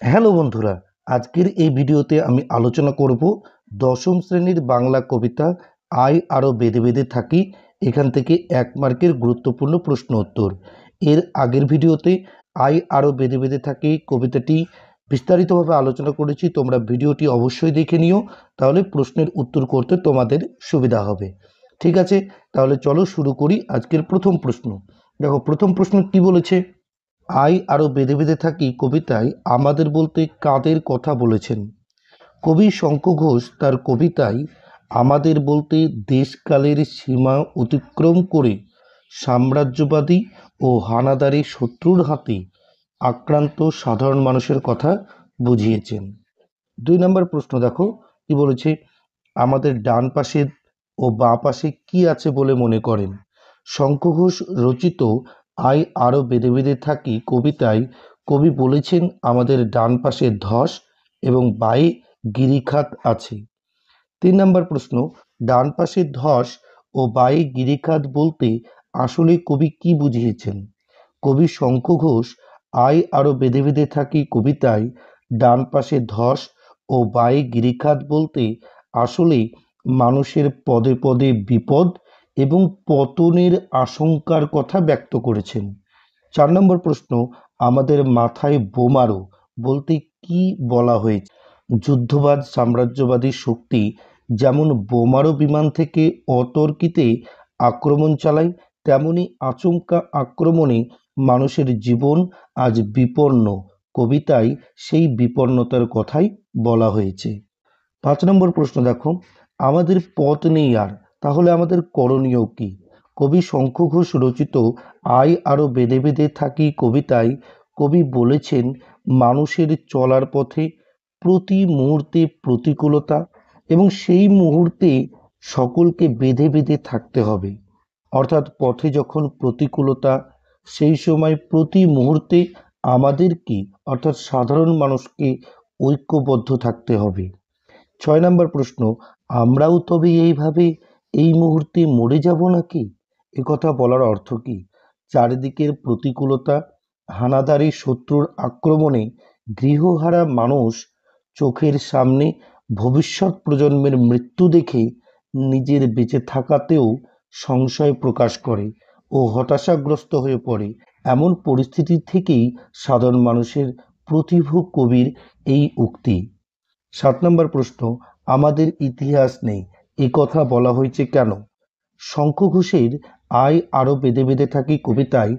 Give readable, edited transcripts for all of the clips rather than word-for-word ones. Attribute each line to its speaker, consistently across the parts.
Speaker 1: Hello বন্ধুরা, আজকের এই ভিডিওতে আমি আলোচনা করব দশম শ্রেণীর বাংলা কবিতা আই আরও বেঁধে বেঁধে থাকি। এখান থেকে 1 মার্কের গুরুত্বপূর্ণ প্রশ্ন উত্তর। এর আগের ভিডিওতে আই আরও বেঁধে বেঁধে থাকি কবিতাটি বিস্তারিতভাবে আলোচনা করেছি। তোমরা ভিডিওটি অবশ্যই দেখে নিও, তাহলে প্রশ্নের উত্তর করতে তোমাদের সুবিধা হবে। ঠিক আছে, তাহলে চলো শুরু করি আজকের প্রথম প্রশ্ন। দেখো প্রথম প্রশ্ন কি বলেছে। আই আরও বেঁধে বেঁধে থাকি কবিতায় আমাদের বলতে কাদের কথা বলেছেন? কবি শঙ্খ ঘোষ তার কবিতায় আমাদের বলতে দেশকালের সীমা অতিক্রম করে সাম্রাজ্যবাদী ও হানাদারি শত্রুর হাতে আক্রান্ত সাধারণ মানুষের কথা বুঝিয়েছেন। 2 নম্বর প্রশ্ন দেখো কি বলেছে। আমাদের ডান পাশে ও বাঁ পাশে কি আছে বলে মনে করেন? শঙ্খ ঘোষ রচিত আই আরও বেঁধে বেঁধে থাকি কবিতায় কবি বলেছেন আমাদের ডান পাশে ধস এবং বাঁয়ে গিরিখাত আছে। 3 নম্বর প্রশ্ন, ডান পাশে ধস ও বাঁয়ে গিরিখাত বলতে আসলে কবি কি বুঝিয়েছেন? কবি শঙ্খ ঘোষ আই আরও বেঁধে বেঁধে থাকি কবিতায় ডান পাশে ধস ও বাঁয়ে গিরিখাত বলতে আসলে মানুষের পদে পদে বিপদ এবং পতনের আশঙ্কার কথা ব্যক্ত করেছেন। 4 নম্বর প্রশ্ন, আমাদের মাথায় বোমারো বলতে কি বলা হয়েছে? যুদ্ধবাজ সাম্রাজ্যবাদী শক্তি যেমন বোমারো বিমান থেকে অতর্কিতে আক্রমণ চালায়, তেমনি আচমকা আক্রমণে মানুষের জীবন আজ বিপন্ন। কবিতায় সেই বিপন্নতার কথাই বলা হয়েছে। 5 নম্বর প্রশ্ন দেখো, আমাদের পথ নেই আর, তাহলে আমাদের করণীয় কি? কবি শঙ্খ ঘোষ রচিত আই আরও বেঁধে বেঁধে থাকি কবিতায় কবি বলেছেন মানুষের চলার পথে প্রতি মুহূর্তে প্রতিকূলতা এবং সেই মুহূর্তে সকলকে বেঁধে বেঁধে থাকতে হবে। অর্থাৎ পথে যখন প্রতিকূলতা, সেই সময় প্রতি মুহূর্তে আমাদের কি অর্থাৎ সাধারণ মানুষকে ঐক্যবদ্ধ থাকতে হবে। 6 নম্বর প্রশ্ন, আমরাও তবে এইভাবে এই মুহূর্তে মরে যাব নাকি? একথা বলার অর্থ কি? চারিদিকের প্রতিকূলতা, হানাদারি শত্রুর আক্রমণে গৃহহারা মানুষ চোখের সামনে ভবিষ্যৎ প্রজন্মের মৃত্যু দেখে নিজের বেঁচে থাকাতেও সংশয় প্রকাশ করে ও হতাশাগ্রস্ত হয়ে পড়ে। এমন পরিস্থিতি থেকেই সাধারণ মানুষের প্রতিভু কবির এই উক্তি। 7 নম্বর প্রশ্ন, আমাদের ইতিহাস নেই এ কথা বলা হয়েছে কেন? শঙ্খ ঘোষের আই আরও বেঁধে বেঁধে থাকি কবিতায়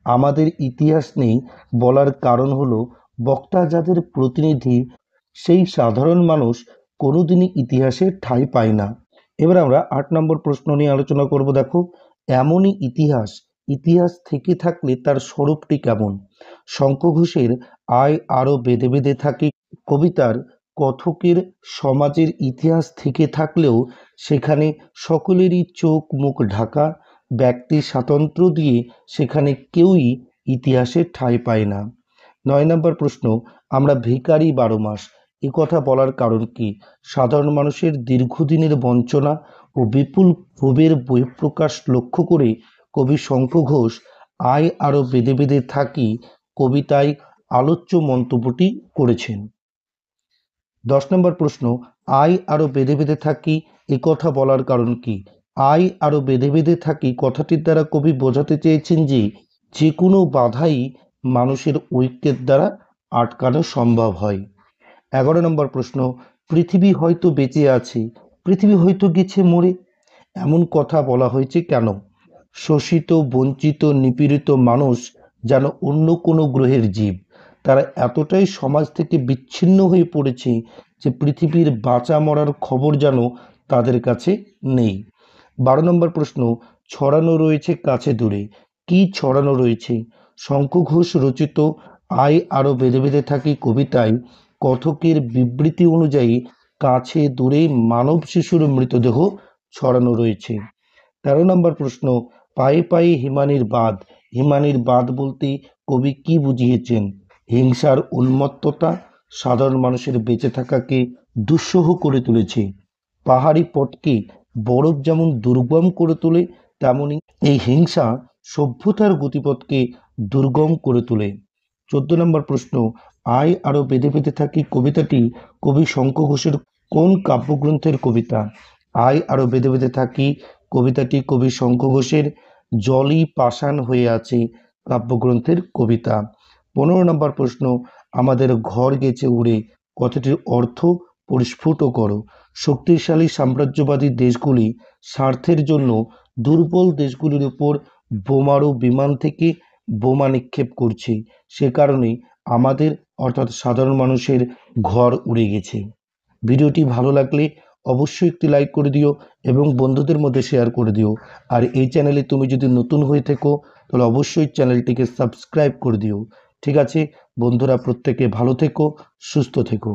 Speaker 1: আমাদের ইতিহাস নেই বলার কারণ হলো বক্তা যাদের প্রতিনিধি সেই সাধারণ মানুষ কোনোদিনই ইতিহাসে ঠাঁই পায় না। এবার আমরা 8 নম্বর প্রশ্ন নিয়ে আলোচনা করব। দেখো, এমনই ইতিহাস, ইতিহাস থেকে থাকলে তার স্বরূপটি কেমন? শঙ্খ ঘোষের আই আরও বেঁধে বেঁধে থাকি কবিতার কথকের সমাজের ইতিহাস থেকে থাকলেও সেখানে সকলেরই চোখ মুখ ঢাকা, ব্যক্তি স্বাতন্ত্র্য দিয়ে সেখানে কেউই ইতিহাসে ঠাঁই পায় না। 9 নম্বর প্রশ্ন, আমরা ভিখারি 12 মাস এ কথা বলার কারণ কি? সাধারণ মানুষের দীর্ঘদিনের বঞ্চনা ও বিপুল ক্ষোভের বহিঃপ্রকাশ লক্ষ্য করে কবি শঙ্খ ঘোষ আই আরও বেঁধে বেঁধে থাকি কবিতায় আলোচ্য মন্তব্যটি করেছেন। 10 নম্বর প্রশ্ন, আই আরও বেঁধে বেঁধে থাকি এ কথা বলার কারণ কি? আই আরও বেঁধে বেঁধে থাকি কথাটির দ্বারা কবি বোঝাতে চেয়েছেন যে যে কোনো বাধাই মানুষের ঐক্যের দ্বারা আটকানো সম্ভব হয়। 11 নম্বর প্রশ্ন, পৃথিবী হয়তো বেঁচে আছে, পৃথিবী হয়তো গেছে মরে, এমন কথা বলা হয়েছে কেন? শোষিত, বঞ্চিত, নিপীড়িত মানুষ যেন অন্য কোনো গ্রহের জীব। তারা এতটাই সমাজ থেকে বিচ্ছিন্ন হয়ে পড়েছে যে পৃথিবীর বাঁচা মরার খবর যেন তাদের কাছে নেই। 12 নম্বর প্রশ্ন, ছড়ানো রয়েছে কাছে দূরে, কি ছড়ানো রয়েছে? শঙ্খ ঘোষ রচিত আই আরও বেঁধে বেঁধে থাকি কবিতায় কথকের বিবৃতি অনুযায়ী কাছে দূরে মানব শিশুর মৃতদেহ ছড়ানো রয়েছে। 13 নম্বর প্রশ্ন, পায়ে পায়ে হিমানির বাঁধ, হিমানির বাঁধ বলতে কবি কি বুঝিয়েছেন? হিংসার উন্মত্ততা সাধারণ মানুষের বেঁচে থাকাকে দুঃসহ করে তুলেছে। পাহাড়ি পথকে বরফ যেমন দুর্গম করে তোলে, তেমনি এই হিংসা সভ্যতার গতিপথকে দুর্গম করে তোলে। 14 নম্বর প্রশ্ন, আই আরও বেঁধে বেঁধে থাকি কবিতাটি কবি শঙ্খ ঘোষের কোন কাব্যগ্রন্থের কবিতা? আই আরও বেঁধে বেঁধে থাকি কবিতাটি কবি শঙ্খ ঘোষের জলই পাষাণ হয়ে আছে কাব্যগ্রন্থের কবিতা। 15 নম্বর প্রশ্ন, আমাদের ঘর গেছে উড়ে কথাটির অর্থ পরিস্ফুট করো। শক্তিশালী সাম্রাজ্যবাদী দেশগুলি স্বার্থের জন্য দুর্বল দেশগুলির উপর বোমারু বিমান থেকে বোমা নিক্ষেপ করছে, সে কারণেই আমাদের অর্থাৎ সাধারণ মানুষের ঘর উড়ে গেছে। ভিডিওটি ভালো লাগলে অবশ্যই একটি লাইক করে দিও এবং বন্ধুদের মধ্যে শেয়ার করে দিও। আর এই চ্যানেলে তুমি যদি নতুন হয়ে থেকো তাহলে অবশ্যই চ্যানেলটিকে সাবস্ক্রাইব করে দিও। ঠিক আছে বন্ধুরা, প্রত্যেকে ভালো থেকো, সুস্থ থেকো।